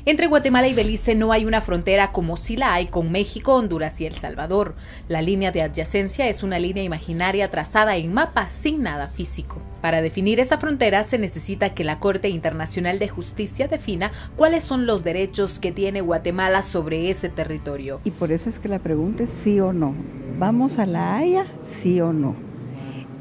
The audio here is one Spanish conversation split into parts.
Entre Guatemala y Belice no hay una frontera como sí la hay con México, Honduras y El Salvador. La línea de adyacencia es una línea imaginaria trazada en mapa sin nada físico. Para definir esa frontera se necesita que la Corte Internacional de Justicia defina cuáles son los derechos que tiene Guatemala sobre ese territorio. Y por eso es que la pregunta es sí o no. ¿Vamos a La Haya, sí o no?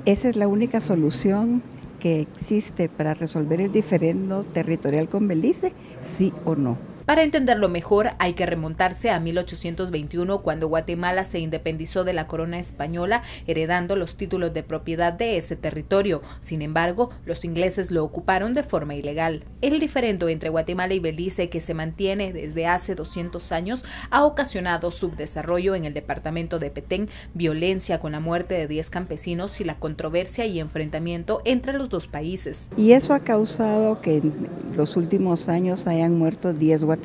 Esa es la única solución que existe para resolver el diferendo territorial con Belice, sí o no. Para entenderlo mejor, hay que remontarse a 1821, cuando Guatemala se independizó de la corona española, heredando los títulos de propiedad de ese territorio. Sin embargo, los ingleses lo ocuparon de forma ilegal. El diferendo entre Guatemala y Belice, que se mantiene desde hace 200 años, ha ocasionado subdesarrollo en el departamento de Petén, violencia con la muerte de 10 campesinos y la controversia y enfrentamiento entre los dos países. Y eso ha causado que en los últimos años hayan muerto 10 guatemaltecos.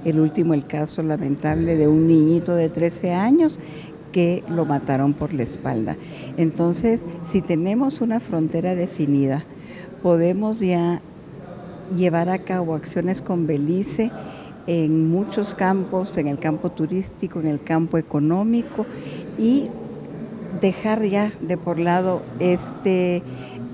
El último, el caso lamentable de un niñito de 13 años que lo mataron por la espalda. Entonces, si tenemos una frontera definida, podemos ya llevar a cabo acciones con Belice en muchos campos, en el campo turístico, en el campo económico, y dejar ya de por lado este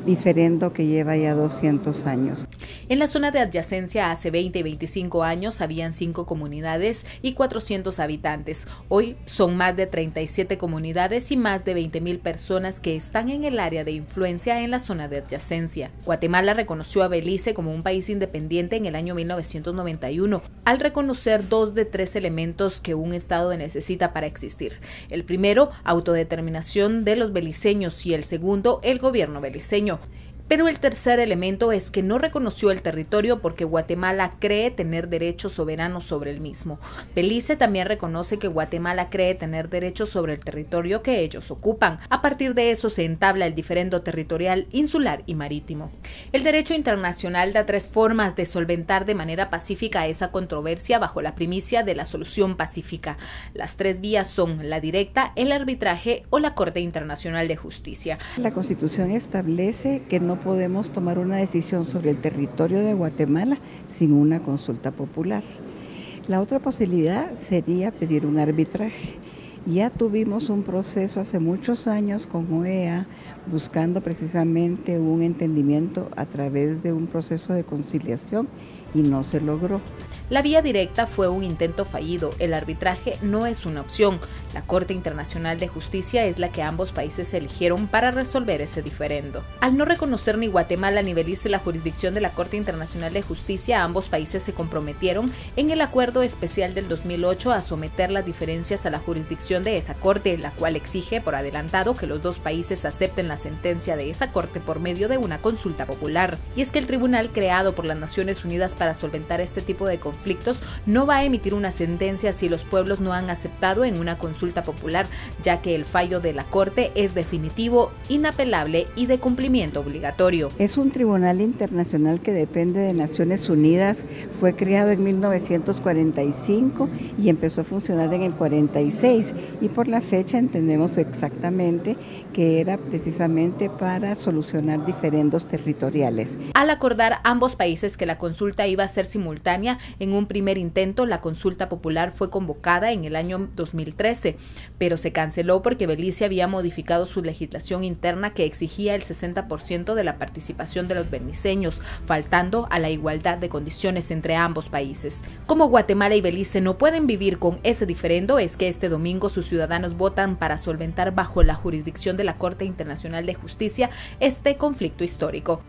diferendo que lleva ya 200 años. En la zona de adyacencia hace 20 y 25 años habían 5 comunidades y 400 habitantes. Hoy son más de 37 comunidades y más de 20,000 personas que están en el área de influencia en la zona de adyacencia. Guatemala reconoció a Belice como un país independiente en el año 1991, al reconocer 2 de 3 elementos que un Estado necesita para existir. El primero, autodeterminación de los beliceños, y el segundo, el gobierno beliceño. Pero el tercer elemento es que no reconoció el territorio porque Guatemala cree tener derechos soberanos sobre el mismo. Belice también reconoce que Guatemala cree tener derechos sobre el territorio que ellos ocupan. A partir de eso se entabla el diferendo territorial, insular y marítimo. El derecho internacional da 3 formas de solventar de manera pacífica esa controversia bajo la primicia de la solución pacífica. Las 3 vías son la directa, el arbitraje o la Corte Internacional de Justicia. La Constitución establece que no podemos tomar una decisión sobre el territorio de Guatemala sin una consulta popular. La otra posibilidad sería pedir un arbitraje. Ya tuvimos un proceso hace muchos años con OEA buscando precisamente un entendimiento a través de un proceso de conciliación y no se logró. La vía directa fue un intento fallido, el arbitraje no es una opción. La Corte Internacional de Justicia es la que ambos países eligieron para resolver ese diferendo. Al no reconocer ni Guatemala ni Belice la jurisdicción de la Corte Internacional de Justicia, ambos países se comprometieron en el Acuerdo Especial del 2008 a someter las diferencias a la jurisdicción de esa Corte, la cual exige por adelantado que los dos países acepten la sentencia de esa Corte por medio de una consulta popular. Y es que el tribunal creado por las Naciones Unidas para solventar este tipo de conflictos no va a emitir una sentencia si los pueblos no han aceptado en una consulta popular, ya que el fallo de la Corte es definitivo, inapelable y de cumplimiento obligatorio. Es un tribunal internacional que depende de Naciones Unidas, fue creado en 1945 y empezó a funcionar en el 46, y por la fecha entendemos exactamente que era precisamente para solucionar diferendos territoriales. Al acordar ambos países que la consulta iba a ser simultánea, en un primer intento la consulta popular fue convocada en el año 2013, pero se canceló porque Belice había modificado su legislación interna que exigía el 60% de la participación de los beliceños, faltando a la igualdad de condiciones entre ambos países. Como Guatemala y Belice no pueden vivir con ese diferendo, es que este domingo sus ciudadanos votan para solventar bajo la jurisdicción de la Corte Internacional de Justicia este conflicto histórico.